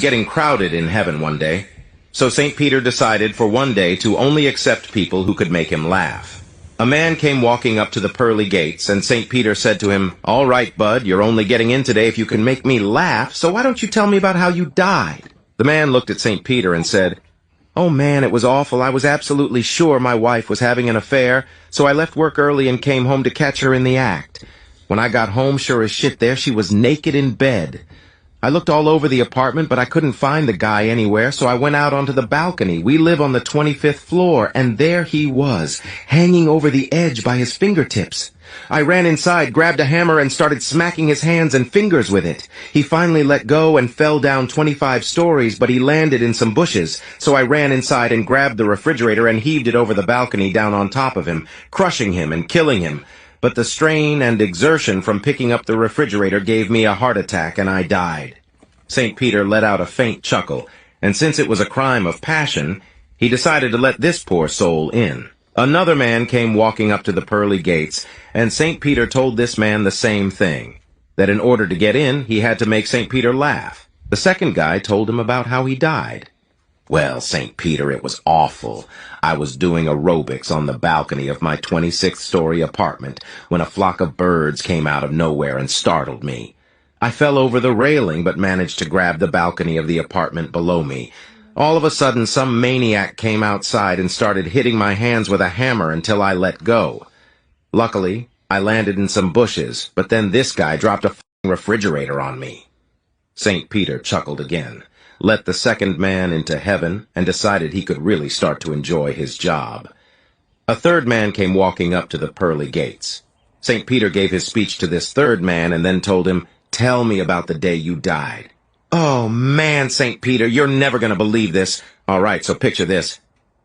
getting crowded in heaven one day, so St. Peter decided for one day to only accept people who could make him laugh. A man came walking up to the pearly gates, and St. Peter said to him, "All right, bud, you're only getting in today if you can make me laugh, so why don't you tell me about how you died?" The man looked at St. Peter and said, "Oh man, it was awful. I was absolutely sure my wife was having an affair, so I left work early and came home to catch her in the act. When I got home, sure as shit, there she was naked in bed. I looked all over the apartment, but I couldn't find the guy anywhere, so I went out onto the balcony. We live on the 25th floor, and there he was, hanging over the edge by his fingertips. I ran inside, grabbed a hammer, and started smacking his hands and fingers with it. He finally let go and fell down 25 stories, but he landed in some bushes, so I ran inside and grabbed the refrigerator and heaved it over the balcony down on top of him, crushing him and killing him. But the strain and exertion from picking up the refrigerator gave me a heart attack, and I died." St. Peter let out a faint chuckle, and since it was a crime of passion, he decided to let this poor soul in. Another man came walking up to the pearly gates, and St. Peter told this man the same thing, that in order to get in, he had to make St. Peter laugh. The second guy told him about how he died. "Well, St. Peter, it was awful. I was doing aerobics on the balcony of my 26th-story apartment when a flock of birds came out of nowhere and startled me. I fell over the railing but managed to grab the balcony of the apartment below me. All of a sudden, some maniac came outside and started hitting my hands with a hammer until I let go. Luckily, I landed in some bushes, but then this guy dropped a f***ing refrigerator on me." St. Peter chuckled again, let the second man into heaven, and decided he could really start to enjoy his job. A third man came walking up to the pearly gates. St. Peter gave his speech to this third man and then told him, "Tell me about the day you died." "Oh man, St. Peter, you're never going to believe this. All right, so picture this.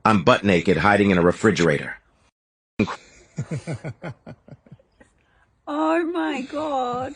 I'm butt naked hiding in a refrigerator." Oh my God.